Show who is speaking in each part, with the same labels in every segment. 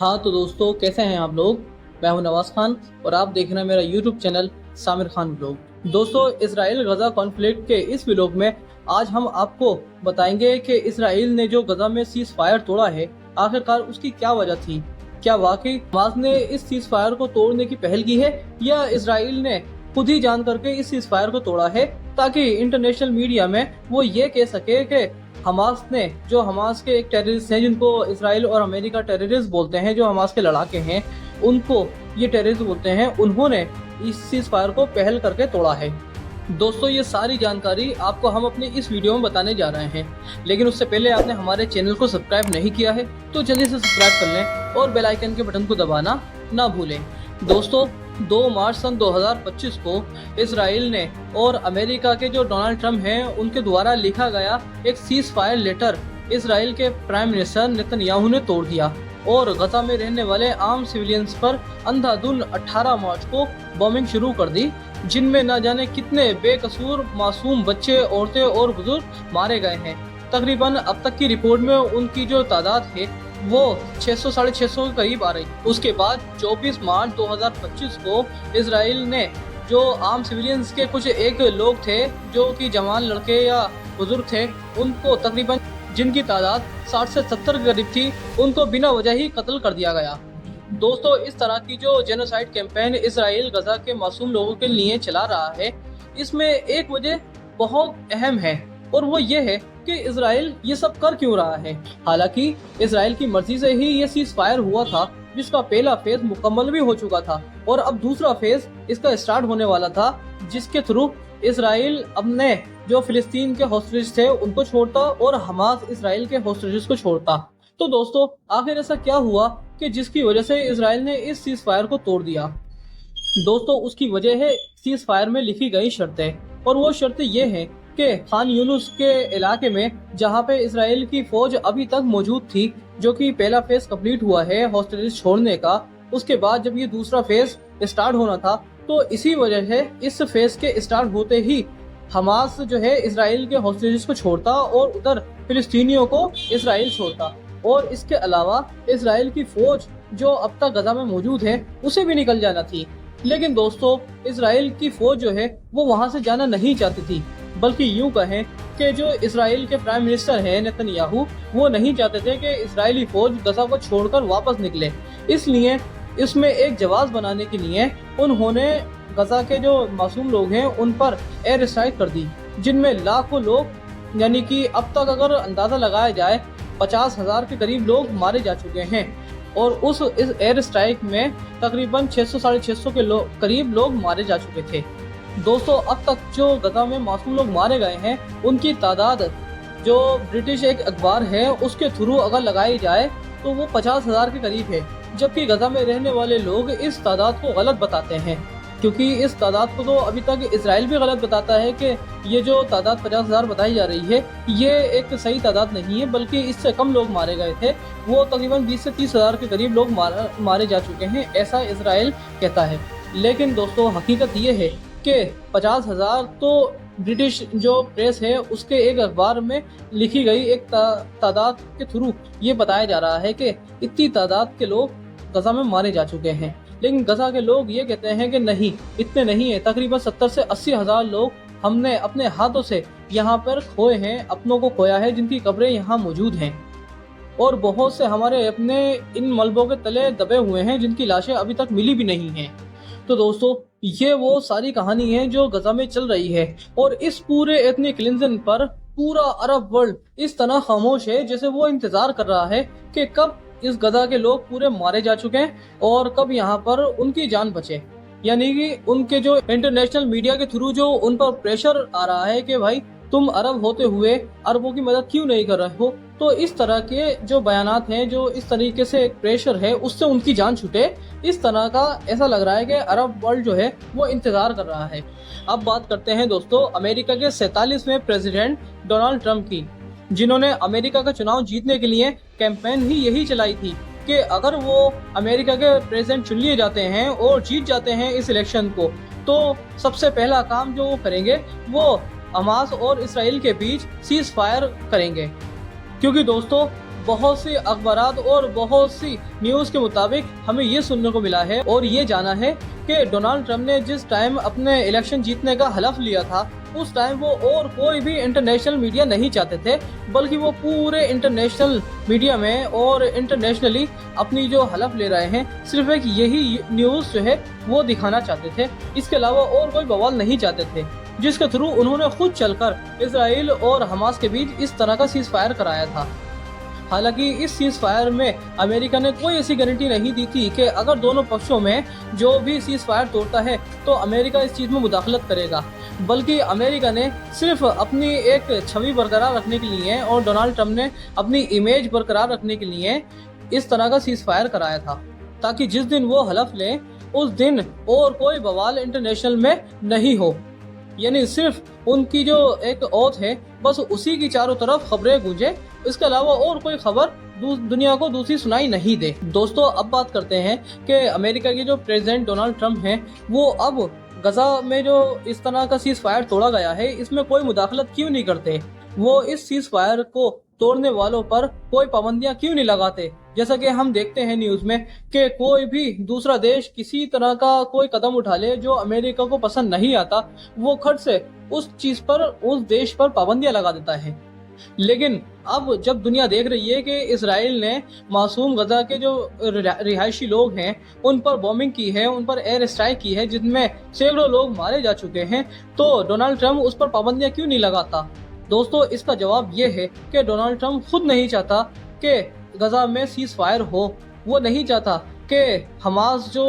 Speaker 1: हाँ तो दोस्तों, कैसे हैं आप लोग। मैं हूं नवाज खान और आप देख रहे हैं मेरा यूट्यूब चैनल सामिर खान व्लॉग। दोस्तों, इसराइल गजा कॉन्फ्लिक्ट के इस व्लॉग में आज हम आपको बताएंगे कि इसराइल ने जो गजा में सीज फायर तोड़ा है, आखिरकार उसकी क्या वजह थी। क्या वाकई हमास ने इस सीज फायर को तोड़ने की पहल की है या इसराइल ने खुद ही जान करके इस सीज फायर को तोड़ा है, ताकि इंटरनेशनल मीडिया में वो ये कह सके कि हमास ने, जो हमास के एक टेररिस्ट हैं जिनको इसराइल और अमेरिका टेररिस्ट बोलते हैं, जो हमास के लड़ाके हैं उनको ये टेररिस्ट बोलते हैं, उन्होंने इस सीज फायर को पहल करके तोड़ा है। दोस्तों, ये सारी जानकारी आपको हम अपने इस वीडियो में बताने जा रहे हैं, लेकिन उससे पहले आपने हमारे चैनल को सब्सक्राइब नहीं किया है तो जल्दी से सब्सक्राइब कर लें और बेल आइकन के बटन को दबाना ना भूलें। दोस्तों, 2 मार्च सन 2025 को इसराइल ने और अमेरिका के जो डोनाल्ड ट्रम्प हैं उनके द्वारा लिखा गया एक सीज फायर लेटर इसराइल के प्राइम मिनिस्टर नेतन्याहू ने तोड़ दिया और गजा में रहने वाले आम सिविलियंस पर अंधाधुंध 18 मार्च को बॉम्बिंग शुरू कर दी, जिनमें न जाने कितने बेकसूर मासूम बच्चे, औरतें और बुजुर्ग मारे गए हैं। तकरीबन अब तक की रिपोर्ट में उनकी जो तादाद है वो 600 साढ़े 600 के करीब आ रही। उसके बाद 24 मार्च 2025 को इसराइल ने जो आम सिविलियंस के कुछ एक लोग थे जो कि जवान लड़के या बुजुर्ग थे, उनको तकरीबन जिनकी तादाद 60 से 70 के करीब थी, उनको बिना वजह ही कत्ल कर दिया गया। दोस्तों, इस तरह की जो जेनोसाइड कैंपेन इसराइल गजा के मासूम लोगों के लिए चला रहा है, इसमें एक वजह बहुत अहम है और वो ये है कि इसराइल ये सब कर क्यों रहा है। हालांकि इसराइल की मर्जी से ही ये सीज फायर हुआ था, जिसका पहला फेज मुकम्मल भी हो चुका था और अब दूसरा फेज इसका स्टार्ट होने वाला था, जिसके थ्रू इसराइल अपने जो फिलिस्तीन के हॉस्टेजेस थे उनको छोड़ता और हमास इसराइल के हॉस्टेजेस को छोड़ता। तो दोस्तों, आखिर ऐसा क्या हुआ कि जिसकी वजह से इसराइल ने इस सीज फायर को तोड़ दिया। दोस्तों, उसकी वजह है सीज फायर में लिखी गई शर्तें, और वो शर्तें ये हैं कि खान यूनुस के इलाके में जहां पे इसराइल की फौज अभी तक मौजूद थी, जो कि पहला फेज कंप्लीट हुआ है हॉस्टेजेस छोड़ने का, उसके बाद जब ये दूसरा फेज स्टार्ट होना था, तो इसी वजह से इस फेज के स्टार्ट होते ही हमास जो है इसराइल के हॉस्टेजेस को छोड़ता और उधर फिलिस्तीनियों को इसराइल छोड़ता। और इसके अलावा इसराइल की फौज जो अब तक गजा में मौजूद है उसे भी निकल जाना थी। लेकिन दोस्तों, इसराइल की फौज जो है वो वहां से जाना नहीं चाहती थी, बल्कि यूं कहें कि जो इसराइल के प्राइम मिनिस्टर हैं नेतन्याहू, वो नहीं चाहते थे कि इजरायली फौज गजा को छोड़कर वापस निकले। इसलिए इसमें एक जवाब बनाने के लिए उन्होंने गजा के जो मासूम लोग हैं उन पर एयर स्ट्राइक कर दी, जिनमें लाखों लोग, यानी कि अब तक अगर अंदाजा लगाया जाए 50,000 के करीब लोग मारे जा चुके हैं। और इस एयर स्ट्राइक में तकरीबन 600 साढ़े 600 के करीब लोग मारे जा चुके थे। दोस्तों, अब तक जो गजा में मासूम लोग मारे गए हैं उनकी तादाद जो ब्रिटिश एक अखबार है उसके थ्रू अगर लगाई जाए तो वो 50,000 के करीब है, जबकि गजा में रहने वाले लोग इस तादाद को गलत बताते हैं, क्योंकि इस तादाद को तो अभी तक इसराइल भी गलत बताता है कि ये जो तादाद 50,000 बताई जा रही है ये एक सही तादाद नहीं है, बल्कि इससे कम लोग मारे गए थे। वो तकरीबन 20 से 30,000 के करीब लोग मारे जा चुके हैं, ऐसा इसराइल कहता है। लेकिन दोस्तों, हकीकत ये है कि 50,000 तो ब्रिटिश जो प्रेस है उसके एक अखबार में लिखी गई एक तादाद के थ्रू ये बताया जा रहा है कि इतनी तादाद के लोग गजा में मारे जा चुके हैं। लेकिन गजा के लोग ये कहते हैं कि नहीं, इतने नहीं है, तकरीबन 70 से 80,000 लोग हमने अपने हाथों से यहाँ पर खोए हैं, अपनों को खोया है, जिनकी कब्रें यहाँ मौजूद हैं, और बहुत से हमारे अपने इन मलबों के तले दबे हुए हैं जिनकी लाशें अभी तक मिली भी नहीं हैं। तो दोस्तों, ये वो सारी कहानी है जो गजा में चल रही है, और इस पूरे एथनिक क्लिंजन पर पूरा अरब वर्ल्ड इस तरह खामोश है जैसे वो इंतजार कर रहा है कि कब इस गजा के लोग पूरे मारे जा चुके हैं और कब यहाँ पर उनकी जान बचे। यानी कि उनके जो इंटरनेशनल मीडिया के थ्रू जो उन पर प्रेशर आ रहा है कि भाई तुम अरब होते हुए अरबों की मदद क्यों नहीं कर रहे हो। तो इस तरह के जो बयानात हैं, जो इस तरीके से प्रेशर है, उससे उनकी जान छूटे, इस तरह का ऐसा लग रहा है कि अरब वर्ल्ड जो है वो इंतजार कर रहा है। अब बात करते हैं दोस्तों अमेरिका के 47वें प्रेसिडेंट डोनाल्ड ट्रंप की, जिन्होंने अमेरिका का चुनाव जीतने के लिए कैंपेन ही यही चलाई थी कि अगर वो अमेरिका के प्रेसिडेंट चुन लिए जाते हैं और जीत जाते हैं इस इलेक्शन को, तो सबसे पहला काम जो वो करेंगे वो हमास और इसराइल के बीच सीज फायर करेंगे। क्योंकि दोस्तों, बहुत सी अखबारात और बहुत सी न्यूज़ के मुताबिक हमें ये सुनने को मिला है और ये जाना है कि डोनाल्ड ट्रंप ने जिस टाइम अपने इलेक्शन जीतने का हलफ लिया था उस टाइम वो और कोई भी इंटरनेशनल मीडिया नहीं चाहते थे, बल्कि वो पूरे इंटरनेशनल मीडिया में और इंटरनेशनली अपनी जो हलफ ले रहे हैं सिर्फ एक यही न्यूज़ जो है वो दिखाना चाहते थे। इसके अलावा और कोई बवाल नहीं चाहते थे, जिसके थ्रू उन्होंने खुद चलकर इसराइल और हमास के बीच इस तरह का सीज फायर कराया था। हालांकि इस सीज फायर में अमेरिका ने कोई ऐसी गारंटी नहीं दी थी कि अगर दोनों पक्षों में जो भी सीज फायर तोड़ता है तो अमेरिका इस चीज़ में मुदाखलत करेगा, बल्कि अमेरिका ने सिर्फ अपनी एक छवि बरकरार रखने के लिए और डोनाल्ड ट्रंप ने अपनी इमेज बरकरार रखने के लिए इस तरह का सीज फायर कराया था, ताकि जिस दिन वो हलफ लें उस दिन और कोई बवाल इंटरनेशनल में नहीं हो। यानी सिर्फ उनकी जो एक ओथ है बस उसी की चारों तरफ खबरें गूंजे, इसके अलावा और कोई खबर दुनिया को दूसरी सुनाई नहीं दे। दोस्तों, अब बात करते हैं कि अमेरिका के जो प्रेसिडेंट डोनाल्ड ट्रंप हैं वो अब गजा में जो इस तरह का सीज फायर तोड़ा गया है इसमें कोई मुदाखलत क्यों नहीं करते। वो इस सीज फायर को तोड़ने वालों पर कोई पाबंदियां क्यों नहीं लगाते। जैसा कि हम देखते हैं न्यूज़ में कि कोई भी दूसरा देश किसी तरह का कोई कदम उठा ले जो अमेरिका को पसंद नहीं आता, वो खट से उस चीज़ पर, उस देश पर पाबंदियां लगा देता है। लेकिन अब जब दुनिया देख रही है कि इसराइल ने मासूम गजा के जो रिहायशी लोग हैं उन पर बॉम्बिंग की है, उन पर एयर स्ट्राइक की है जिनमें सैकड़ों लोग मारे जा चुके हैं, तो डोनाल्ड ट्रंप उस पर पाबंदियां क्यों नहीं लगाता। दोस्तों, इसका जवाब ये है कि डोनाल्ड ट्रंप खुद नहीं चाहता कि गजा में सीज फायर हो। वो नहीं चाहता कि हमास जो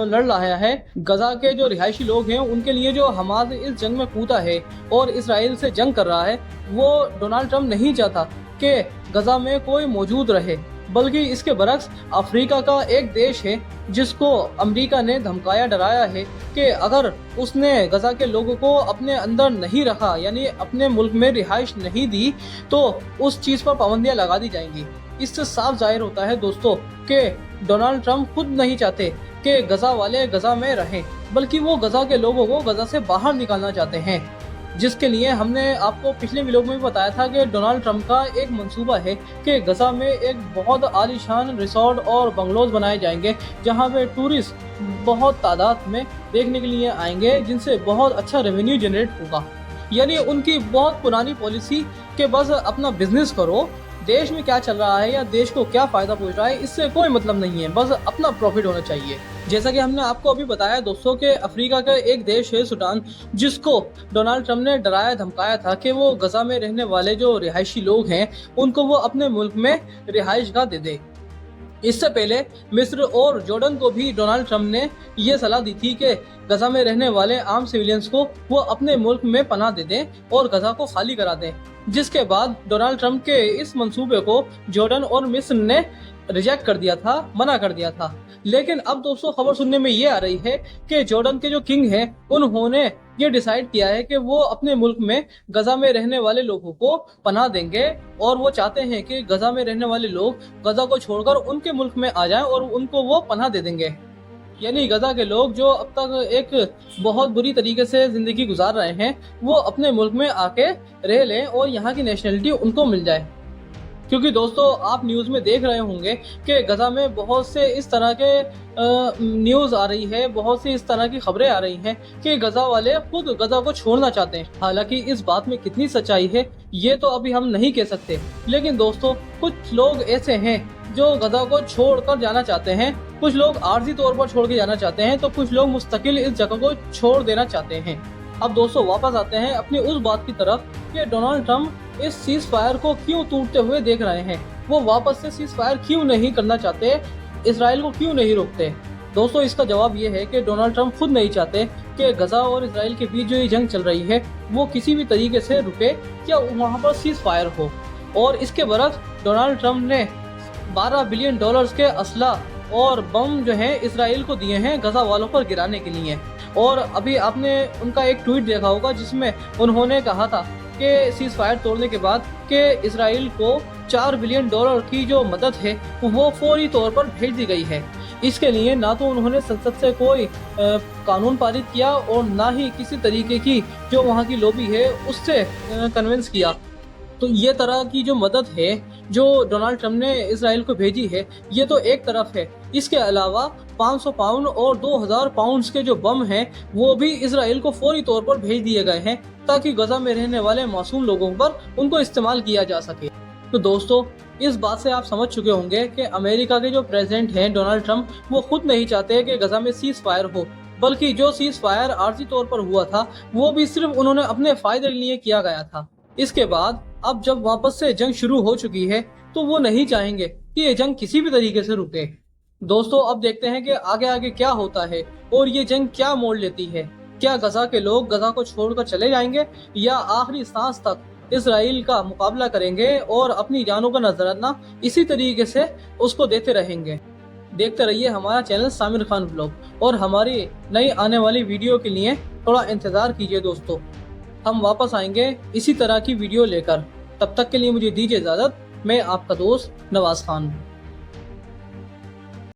Speaker 1: लड़ रहा है, गजा के जो रिहायशी लोग हैं उनके लिए जो हमास इस जंग में कूदा है और इसराइल से जंग कर रहा है, वो डोनाल्ड ट्रंप नहीं चाहता कि गजा में कोई मौजूद रहे। बल्कि इसके बरक्स अफ्रीका का एक देश है जिसको अमेरिका ने धमकाया डराया है कि अगर उसने गजा के लोगों को अपने अंदर नहीं रखा, यानी अपने मुल्क में रिहाइश नहीं दी, तो उस चीज़ पर पाबंदियां लगा दी जाएंगी। इससे साफ जाहिर होता है दोस्तों कि डोनाल्ड ट्रंप खुद नहीं चाहते कि गजा वाले गजा में रहें, बल्कि वो गजा के लोगों को गजा से बाहर निकालना चाहते हैं। जिसके लिए हमने आपको पिछले वीडियो में भी बताया था कि डोनाल्ड ट्रंप का एक मंसूबा है कि गजा में एक बहुत आलीशान रिसोर्ट और बंगलोज बनाए जाएंगे जहां पे टूरिस्ट बहुत तादाद में देखने के लिए आएंगे, जिनसे बहुत अच्छा रेवेन्यू जनरेट होगा। यानी उनकी बहुत पुरानी पॉलिसी कि बस अपना बिजनेस करो, देश में क्या चल रहा है या देश को क्या फ़ायदा पहुंच रहा है इससे कोई मतलब नहीं है, बस अपना प्रॉफिट होना चाहिए। जैसा कि हमने आपको अभी बताया दोस्तों कि अफ्रीका का एक देश है सूडान, जिसको डोनाल्ड ट्रंप ने डराया धमकाया था कि वो गजा में रहने वाले जो रिहायशी लोग हैं उनको वो अपने मुल्क में रिहाइशगाह दे दे। इससे पहले मिस्र और जॉर्डन को भी डोनाल्ड ट्रंप ने ये सलाह दी थी कि गजा में रहने वाले आम सिविलियंस को वो अपने मुल्क में पनाह दे दें और गजा को खाली करा दें। जिसके बाद डोनाल्ड ट्रंप के इस मंसूबे को जॉर्डन और मिस्र ने रिजेक्ट कर दिया था, मना कर दिया था। लेकिन अब दोस्तों खबर सुनने में ये आ रही है कि जॉर्डन के जो किंग हैं उन्होंने ये डिसाइड किया है कि वो अपने मुल्क में गजा में रहने वाले लोगों को पनाह देंगे और वो चाहते हैं कि गजा में रहने वाले लोग गजा को छोड़कर उनके मुल्क में आ जाएं और उनको वो पनाह दे देंगे। यानी गजा के लोग जो अब तक एक बहुत बुरी तरीके से जिंदगी गुजार रहे हैं वो अपने मुल्क में आके रह लें और यहाँ की नेशनलिटी उनको मिल जाए। क्योंकि दोस्तों आप न्यूज़ में देख रहे होंगे कि गजा में बहुत से इस तरह के न्यूज़ आ रही है, बहुत सी इस तरह की खबरें आ रही हैं कि गजा वाले खुद गजा को छोड़ना चाहते हैं। हालांकि इस बात में कितनी सच्चाई है ये तो अभी हम नहीं कह सकते, लेकिन दोस्तों कुछ लोग ऐसे हैं जो गजा को छोड़कर जाना चाहते हैं। कुछ लोग आर्जी तौर पर छोड़ के जाना चाहते हैं, तो कुछ लोग मुस्तकिल इस जगह को छोड़ देना चाहते हैं। अब दोस्तों वापस आते हैं अपनी उस बात की तरफ कि डोनाल्ड ट्रंप इस सीज फायर को क्यों टूटते हुए देख रहे हैं। वो वापस से सीज फायर क्यों नहीं करना चाहते, इसराइल को क्यों नहीं रोकते। दोस्तों इसका जवाब ये है कि डोनाल्ड ट्रंप खुद नहीं चाहते कि गजा और इसराइल के बीच जो ये जंग चल रही है वो किसी भी तरीके से रुके या वहाँ पर सीज फायर हो। और इसके बरक्स डोनाल्ड ट्रंप ने $12 बिलियन के असला और बम जो है इसराइल को दिए हैं गजा वालों पर गिराने के लिए। और अभी आपने उनका एक ट्वीट देखा होगा जिसमें उन्होंने कहा था कि सीज फायर तोड़ने के बाद कि इसराइल को $4 बिलियन की जो मदद है वो फौरी तौर पर भेज दी गई है। इसके लिए ना तो उन्होंने संसद से कोई कानून पारित किया और ना ही किसी तरीके की जो वहाँ की लॉबी है उससे कन्विंस किया। तो ये तरह की जो मदद है जो डोनाल्ड ट्रम्प ने इसराइल को भेजी है ये तो एक तरफ है, इसके अलावा 500 पाउंड और 2000 पाउंड के जो बम हैं वो भी इसराइल को फौरी तौर पर भेज दिए गए हैं ताकि गजा में रहने वाले मासूम लोगों पर उनको इस्तेमाल किया जा सके। तो दोस्तों, इस बात से आप समझ चुके होंगे कि अमेरिका के जो प्रेसिडेंट हैं डोनाल्ड ट्रम्प, वो खुद नहीं चाहते कि गजा में सीज फायर हो, बल्कि जो सीज फायर आर्जी तौर पर हुआ था वो भी सिर्फ उन्होंने अपने फायदे के लिए किया गया था। इसके बाद अब जब वापस से जंग शुरू हो चुकी है तो वो नहीं चाहेंगे कि ये जंग किसी भी तरीके से रुके। दोस्तों, अब देखते हैं कि आगे आगे क्या होता है और ये जंग क्या मोड़ लेती है। क्या गजा के लोग गजा को छोड़कर चले जाएंगे या आखिरी सांस तक इसराइल का मुकाबला करेंगे और अपनी जानों का नजराना इसी तरीके से उसको देते रहेंगे। देखते रहिए हमारा चैनल सामिर खान ब्लॉग और हमारी नई आने वाली वीडियो के लिए थोड़ा इंतजार कीजिए दोस्तों। हम वापस आएंगे इसी तरह की वीडियो लेकर। तब तक के लिए मुझे दीजिए इजाजत। मैं आपका दोस्त नवाज खान।